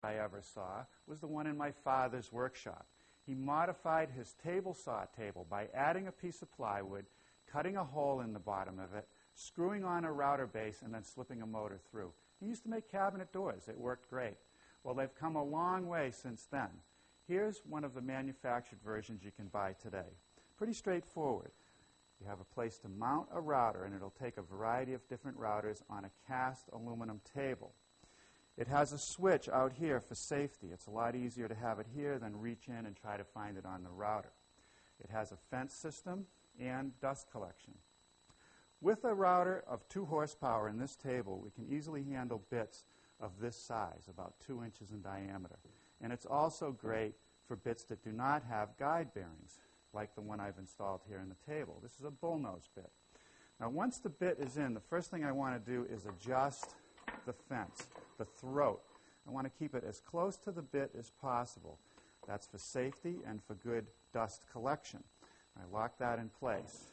I ever saw was the one in my father's workshop. He modified his table saw table by adding a piece of plywood, cutting a hole in the bottom of it, screwing on a router base, and then slipping a motor through. He used to make cabinet doors. It worked great. Well, they've come a long way since then. Here's one of the manufactured versions you can buy today. Pretty straightforward. You have a place to mount a router, and it'll take a variety of different routers on a cast aluminum table. It has a switch out here for safety. It's a lot easier to have it here than reach in and try to find it on the router. It has a fence system and dust collection. With a router of 2 horsepower in this table, we can easily handle bits of this size, about 2 inches in diameter. And it's also great for bits that do not have guide bearings, like the one I've installed here in the table. This is a bullnose bit. Now, once the bit is in, the first thing I want to do is adjust the fence, the throat. I want to keep it as close to the bit as possible. That's for safety and for good dust collection. I lock that in place.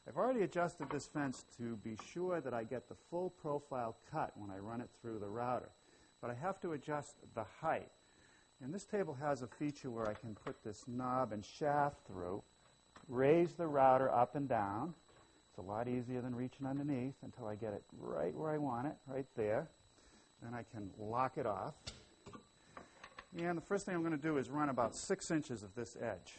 I've already adjusted this fence to be sure that I get the full profile cut when I run it through the router. But I have to adjust the height. And this table has a feature where I can put this knob and shaft through, raise the router up and down. It's a lot easier than reaching underneath until I get it right where I want it, right there. Then I can lock it off. And the first thing I'm going to do is run about 6 inches of this edge.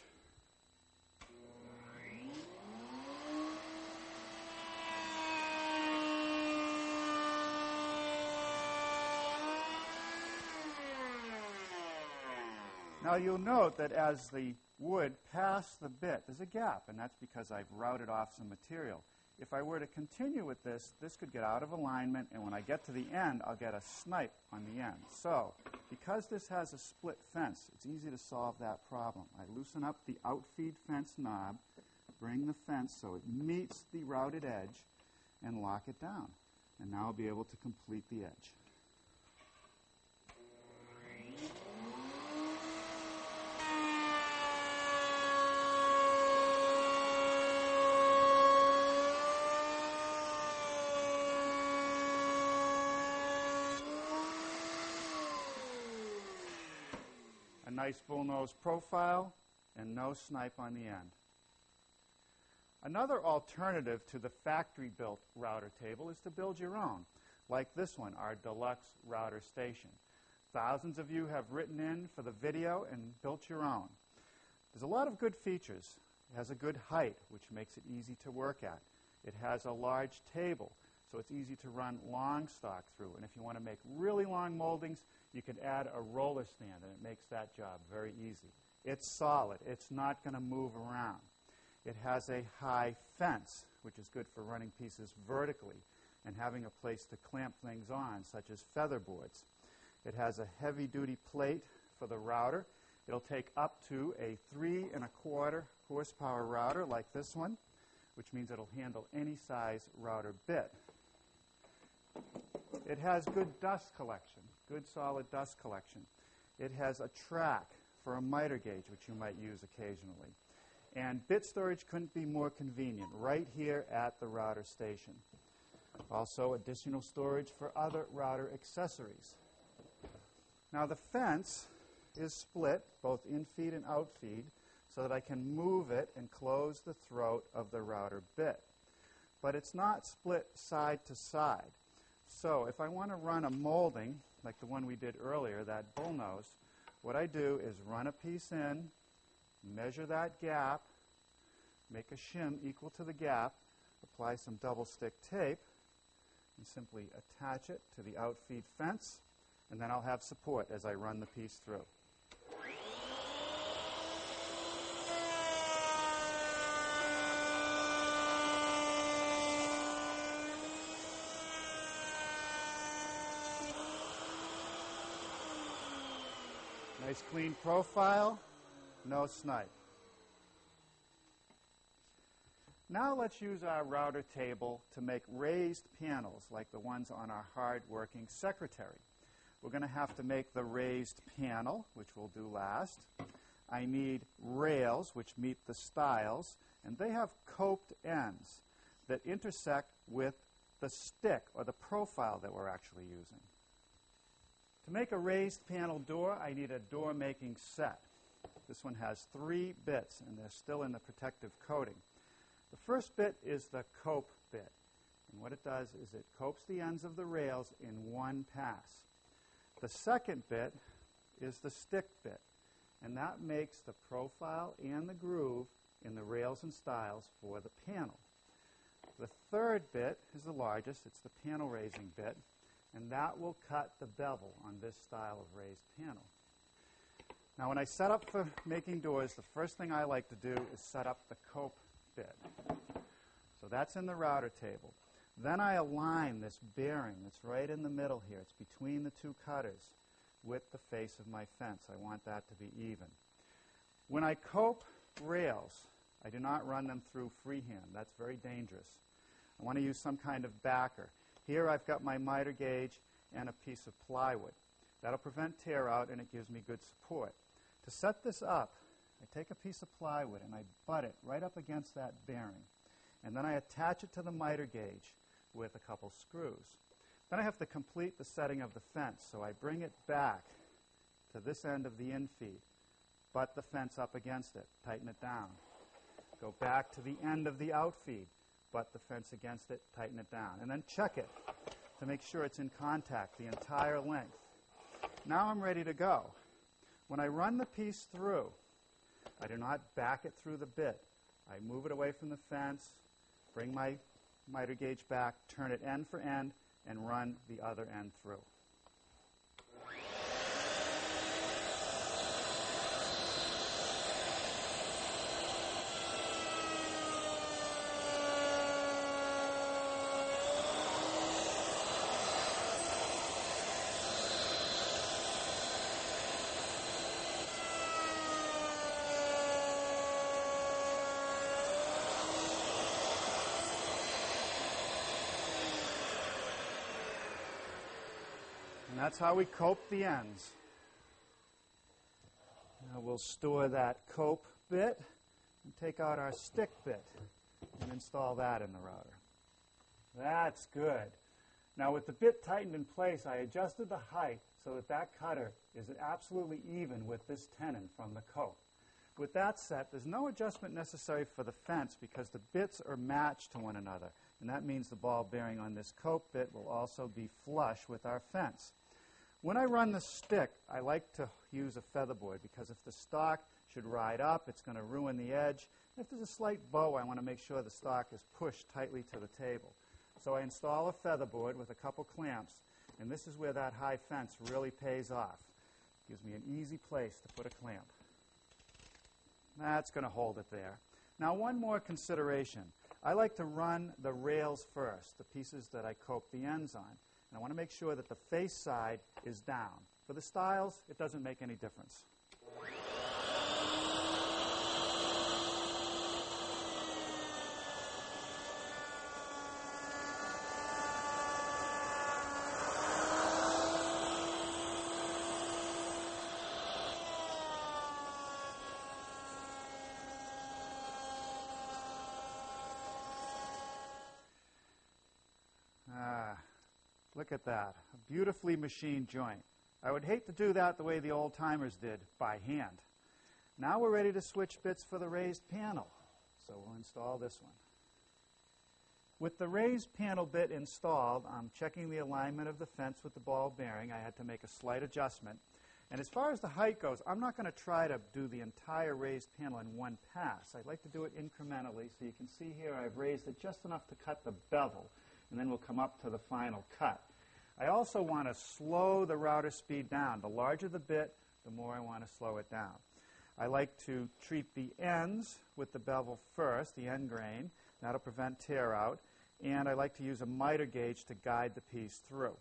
Now you'll note that as the wood passed the bit, there's a gap, and that's because I've routed off some material. If I were to continue with this, this could get out of alignment, and when I get to the end, I'll get a snipe on the end. So, because this has a split fence, it's easy to solve that problem. I loosen up the outfeed fence knob, bring the fence so it meets the routed edge, and lock it down. And now I'll be able to complete the edge. A nice bullnose profile and no snipe on the end. Another alternative to the factory-built router table is to build your own, like this one, our deluxe router station. Thousands of you have written in for the video and built your own. There's a lot of good features. It has a good height, which makes it easy to work at. It has a large table, so it's easy to run long stock through. And if you want to make really long moldings, you can add a roller stand, and it makes that job very easy. It's solid. It's not going to move around. It has a high fence, which is good for running pieces vertically and having a place to clamp things on, such as feather boards. It has a heavy-duty plate for the router. It'll take up to a 3 1/4 horsepower router like this one, which means it'll handle any size router bit. It has good dust collection, good solid dust collection. It has a track for a miter gauge, which you might use occasionally. And bit storage couldn't be more convenient, right here at the router station. Also, additional storage for other router accessories. Now, the fence is split, both in-feed and out-feed, so that I can move it and close the throat of the router bit. But it's not split side to side. So if I want to run a molding, like the one we did earlier, that bullnose, what I do is run a piece in, measure that gap, make a shim equal to the gap, apply some double-stick tape, and simply attach it to the outfeed fence, and then I'll have support as I run the piece through. Nice clean profile, no snipe. Now let's use our router table to make raised panels like the ones on our hard-working secretary. We're going to have to make the raised panel, which we'll do last. I need rails, which meet the stiles, and they have coped ends that intersect with the stick or the profile that we're actually using. To make a raised panel door, I need a door making set. This one has 3 bits, and they're still in the protective coating. The first bit is the cope bit. And what it does is it copes the ends of the rails in one pass. The second bit is the stick bit, and that makes the profile and the groove in the rails and stiles for the panel. The third bit is the largest. It's the panel raising bit, and that will cut the bevel on this style of raised panel. Now, when I set up for making doors, the first thing I like to do is set up the cope bit. So that's in the router table. Then I align this bearing that's right in the middle here. It's between the 2 cutters with the face of my fence. I want that to be even. When I cope rails, I do not run them through freehand. That's very dangerous. I want to use some kind of backer. Here I've got my miter gauge and a piece of plywood. That'll prevent tear out, and it gives me good support. To set this up, I take a piece of plywood and I butt it right up against that bearing. And then I attach it to the miter gauge with a couple screws. Then I have to complete the setting of the fence, so I bring it back to this end of the infeed, butt the fence up against it, tighten it down. Go back to the end of the outfeed, butt the fence against it, tighten it down, and then check it to make sure it's in contact the entire length. Now I'm ready to go. When I run the piece through, I do not back it through the bit. I move it away from the fence, bring my miter gauge back, turn it end for end, and run the other end through. And that's how we cope the ends. Now we'll store that cope bit and take out our stick bit and install that in the router. That's good. Now with the bit tightened in place, I adjusted the height so that that cutter is absolutely even with this tenon from the cope. With that set, there's no adjustment necessary for the fence because the bits are matched to one another. And that means the ball bearing on this cope bit will also be flush with our fence. When I run the stick, I like to use a featherboard because if the stock should ride up, it's going to ruin the edge. If there's a slight bow, I want to make sure the stock is pushed tightly to the table. So I install a featherboard with a couple clamps, and this is where that high fence really pays off. Gives me an easy place to put a clamp. That's going to hold it there. Now one more consideration. I like to run the rails first, the pieces that I cope the ends on. And I want to make sure that the face side is down. For the stiles, it doesn't make any difference. Look at that, a beautifully machined joint. I would hate to do that the way the old-timers did, by hand. Now we're ready to switch bits for the raised panel. So we'll install this one. With the raised panel bit installed, I'm checking the alignment of the fence with the ball bearing. I had to make a slight adjustment. And as far as the height goes, I'm not going to try to do the entire raised panel in one pass. I'd like to do it incrementally. So you can see here I've raised it just enough to cut the bevel, and then we'll come up to the final cut. I also want to slow the router speed down. The larger the bit, the more I want to slow it down. I like to treat the ends with the bevel first, the end grain. That'll prevent tear out. And I like to use a miter gauge to guide the piece through.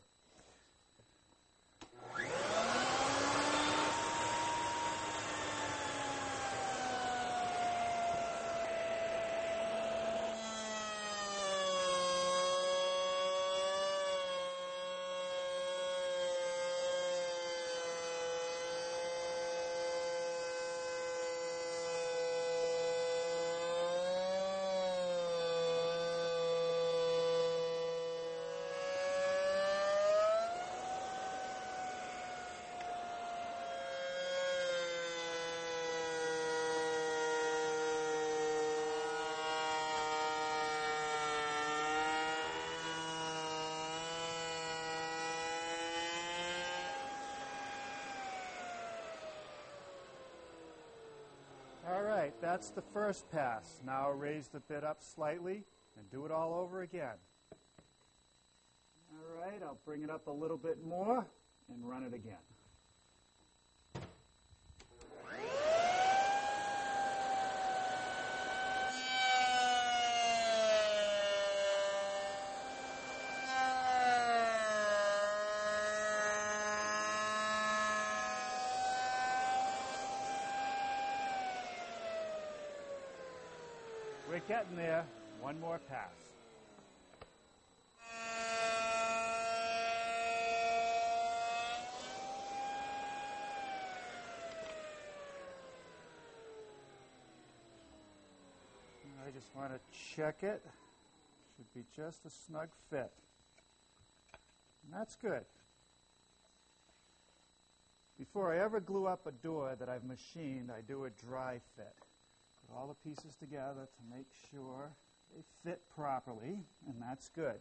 right, that's the first pass. Now raise the bit up slightly and do it all over again. All right, I'll bring it up a little bit more and run it again. We're getting there. One more pass. I just want to check it. Should be just a snug fit. And that's good. Before I ever glue up a door that I've machined, I do a dry fit. Put all the pieces together to make sure they fit properly, and that's good.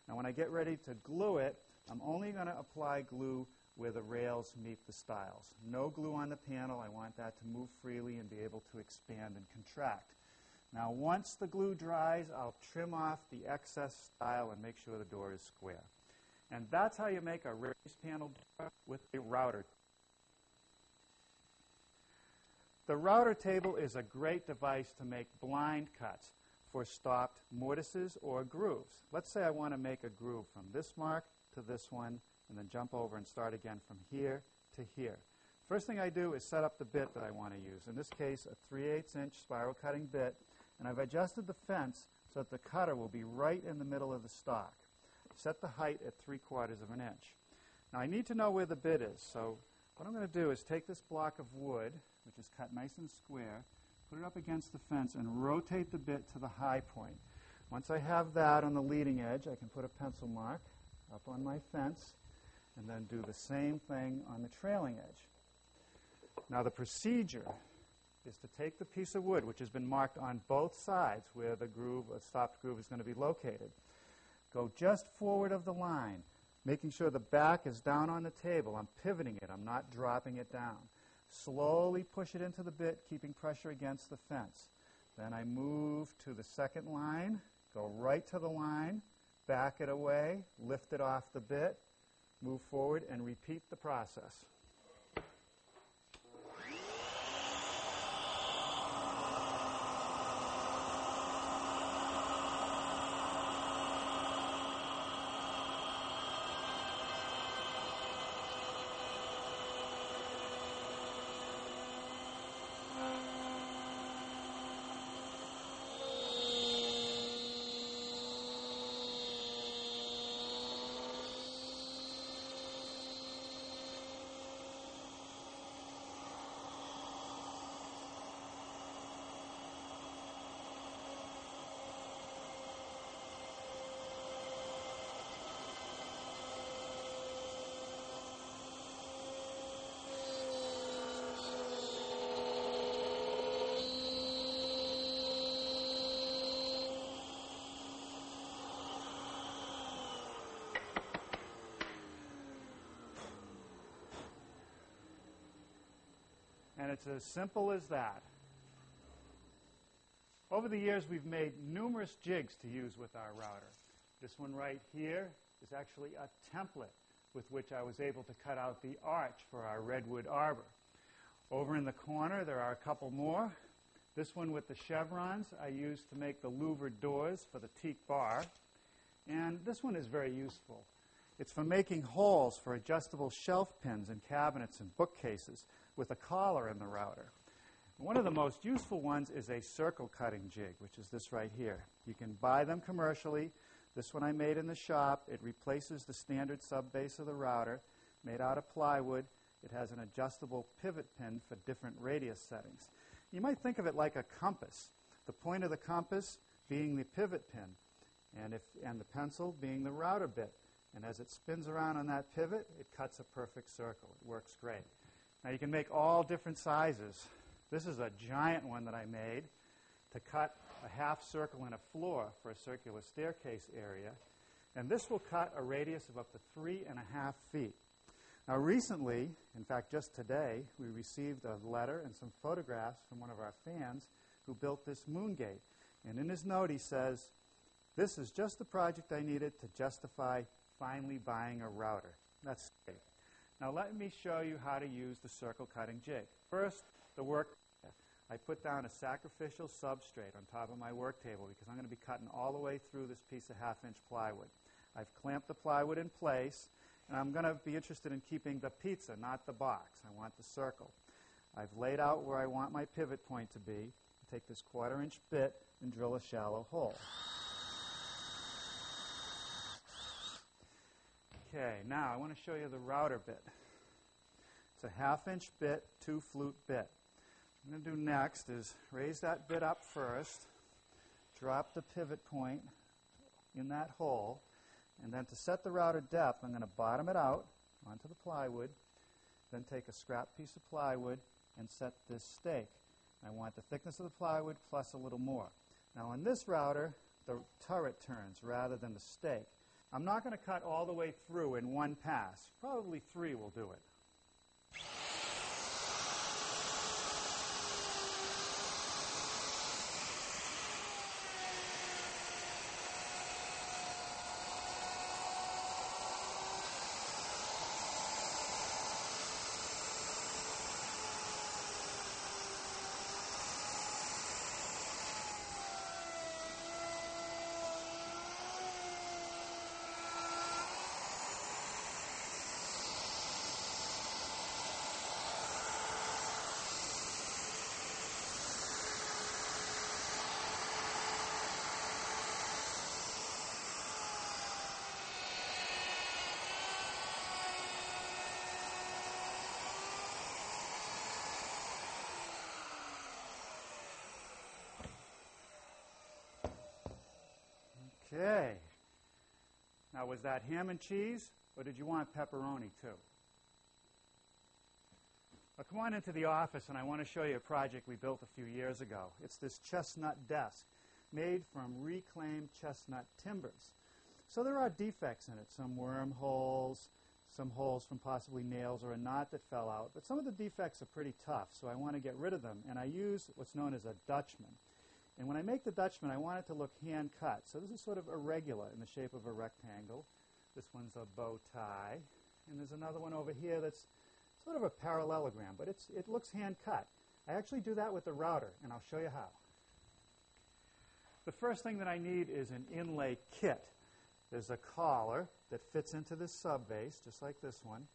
Now when I get ready to glue it, I'm only going to apply glue where the rails meet the stiles. No glue on the panel. I want that to move freely and be able to expand and contract. Now once the glue dries, I'll trim off the excess stile and make sure the door is square. And that's how you make a raised panel door with a router. The router table is a great device to make blind cuts for stopped mortises or grooves. Let's say I want to make a groove from this mark to this one and then jump over and start again from here to here. First thing I do is set up the bit that I want to use. In this case, a 3/8" spiral cutting bit, and I've adjusted the fence so that the cutter will be right in the middle of the stock. Set the height at 3/4 of an inch. Now I need to know where the bit is, so what I'm going to do is take this block of wood, which is cut nice and square, put it up against the fence and rotate the bit to the high point. Once I have that on the leading edge, I can put a pencil mark up on my fence and then do the same thing on the trailing edge. Now the procedure is to take the piece of wood, which has been marked on both sides where the groove, a stopped groove, is going to be located. Go just forward of the line, making sure the back is down on the table. I'm pivoting it. I'm not dropping it down. Slowly push it into the bit, keeping pressure against the fence. Then I move to the second line, go right to the line, back it away, lift it off the bit, move forward, and repeat the process. And it's as simple as that. Over the years, we've made numerous jigs to use with our router. This one right here is actually a template with which I was able to cut out the arch for our redwood arbor. Over in the corner, there are a couple more. This one with the chevrons I used to make the louvered doors for the teak bar. And this one is very useful. It's for making holes for adjustable shelf pins in cabinets and bookcases with a collar in the router. One of the most useful ones is a circle cutting jig, which is this right here. You can buy them commercially. This one I made in the shop. It replaces the standard sub-base of the router, made out of plywood. It has an adjustable pivot pin for different radius settings. You might think of it like a compass, the point of the compass being the pivot pin, and the pencil being the router bit. And as it spins around on that pivot, it cuts a perfect circle. It works great. Now you can make all different sizes. This is a giant one that I made to cut a half circle in a floor for a circular staircase area. And this will cut a radius of up to 3.5 feet. Now recently, in fact just today, we received a letter and some photographs from one of our fans who built this moon gate. And in his note he says, "This is just the project I needed to justify finally buying a router." That's great. Now let me show you how to use the circle cutting jig. First, the work. I put down a sacrificial substrate on top of my work table because I'm going to be cutting all the way through this piece of 1/2-inch plywood. I've clamped the plywood in place, and I'm going to be interested in keeping the pizza, not the box. I want the circle. I've laid out where I want my pivot point to be. Take this 1/4-inch bit and drill a shallow hole. Okay, now I want to show you the router bit. It's a 1/2-inch bit, 2-flute bit. What I'm going to do next is raise that bit up first, drop the pivot point in that hole, and then to set the router depth, I'm going to bottom it out onto the plywood, then take a scrap piece of plywood and set this stake. I want the thickness of the plywood plus a little more. Now on this router, the turret turns rather than the stake. I'm not going to cut all the way through in one pass. Probably 3 will do it. Okay. Now, was that ham and cheese, or did you want pepperoni too? Well, come on into the office, and I want to show you a project we built a few years ago. It's this chestnut desk made from reclaimed chestnut timbers. So there are defects in it, some wormholes, some holes from possibly nails or a knot that fell out. But some of the defects are pretty tough, so I want to get rid of them. And I use what's known as a Dutchman. And when I make the Dutchman, I want it to look hand-cut. So this is sort of irregular in the shape of a rectangle. This one's a bow tie. And there's another one over here that's sort of a parallelogram, but it looks hand-cut. I actually do that with the router, and I'll show you how. The first thing that I need is an inlay kit. There's a collar that fits into this sub-base, just like this one.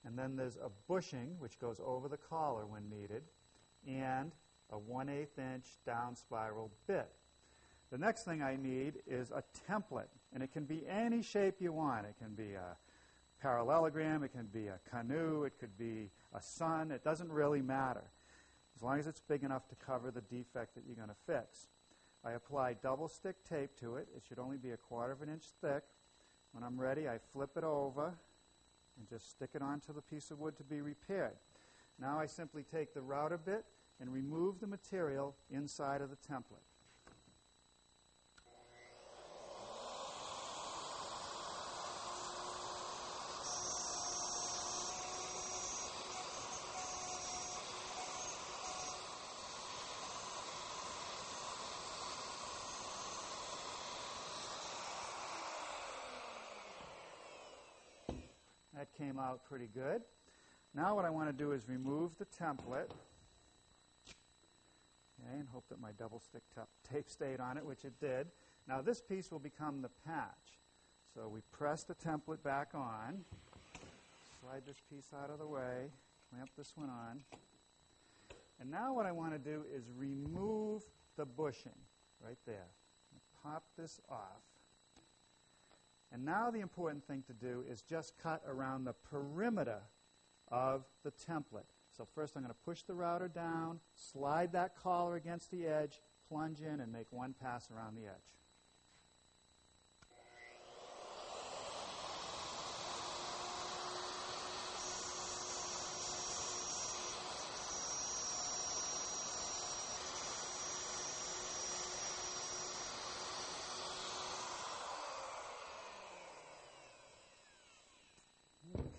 And then there's a bushing, which goes over the collar when needed, and a 1/8-inch down spiral bit. The next thing I need is a template, and it can be any shape you want. It can be a parallelogram, it can be a canoe, it could be a sun. It doesn't really matter, as long as it's big enough to cover the defect that you're going to fix. I apply double-stick tape to it. It should only be a 1/4 inch thick. When I'm ready, I flip it over and just stick it onto the piece of wood to be repaired. Now I simply take the router bit and remove the material inside of the template. That came out pretty good. Now what I want to do is remove the template. Okay, and hope that my double-stick tape stayed on it, which it did. Now this piece will become the patch. So we press the template back on, slide this piece out of the way, clamp this one on. And now what I want to do is remove the bushing right there. Pop this off. And now the important thing to do is just cut around the perimeter of the template. So first I'm going to push the router down, slide that collar against the edge, plunge in, and make one pass around the edge.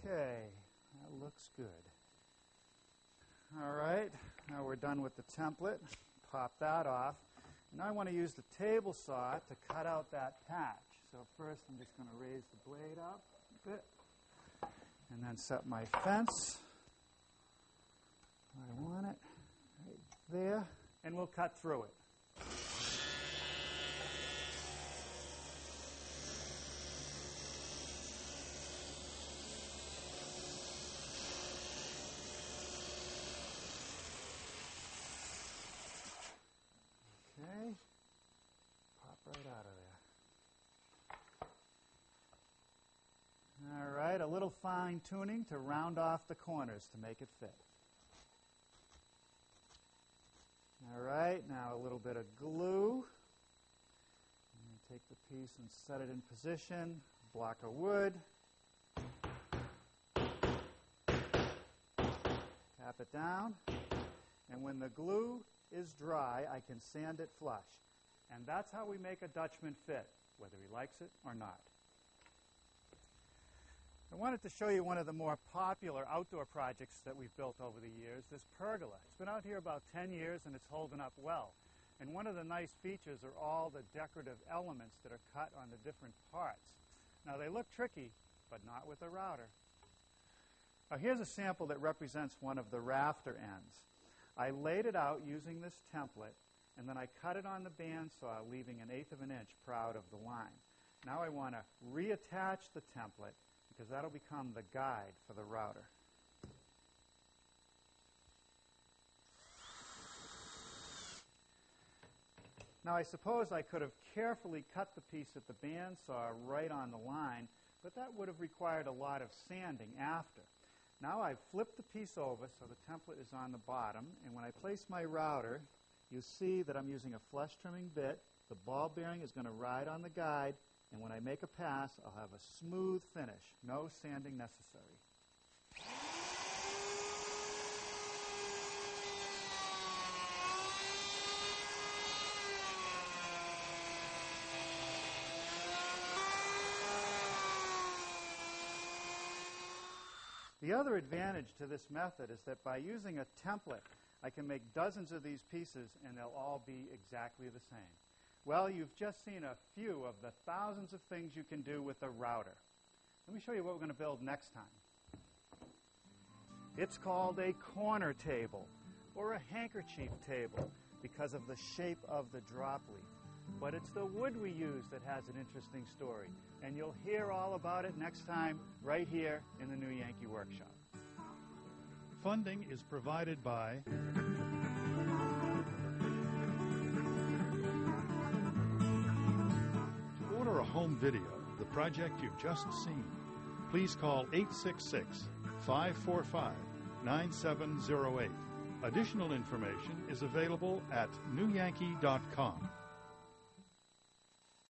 Okay, looks good. All right, now we're done with the template. Pop that off. Now I want to use the table saw to cut out that patch. So first I'm just going to raise the blade up a bit and then set my fence. I want it right there, and we'll cut through it. Okay, pop right out of there. All right, a little fine tuning to round off the corners to make it fit. All right, now a little bit of glue. Take the piece and set it in position. Block of wood. Tap it down. And when the glue is dry, I can sand it flush. And that's how we make a Dutchman fit, whether he likes it or not. I wanted to show you one of the more popular outdoor projects that we've built over the years, this pergola. It's been out here about 10 years and it's holding up well. And one of the nice features are all the decorative elements that are cut on the different parts. Now they look tricky, but not with a router. Now here's a sample that represents one of the rafter ends. I laid it out using this template, and then I cut it on the bandsaw, leaving 1/8 of an inch proud of the line. Now I want to reattach the template, because that'll become the guide for the router. Now I suppose I could have carefully cut the piece at the bandsaw right on the line, but that would have required a lot of sanding after. Now I've flipped the piece over so the template is on the bottom, and when I place my router, you see that I'm using a flush trimming bit. The ball bearing is going to ride on the guide, and when I make a pass, I'll have a smooth finish. No sanding necessary. The other advantage to this method is that by using a template, I can make dozens of these pieces and they'll all be exactly the same. Well, you've just seen a few of the thousands of things you can do with a router. Let me show you what we're going to build next time. It's called a corner table or a handkerchief table because of the shape of the drop leaf. But it's the wood we use that has an interesting story, and you'll hear all about it next time right here in the New Yankee Workshop. Funding is provided by To order a home video of the project you've just seen, please call 866-545-9708. Additional information is available at newyankee.com.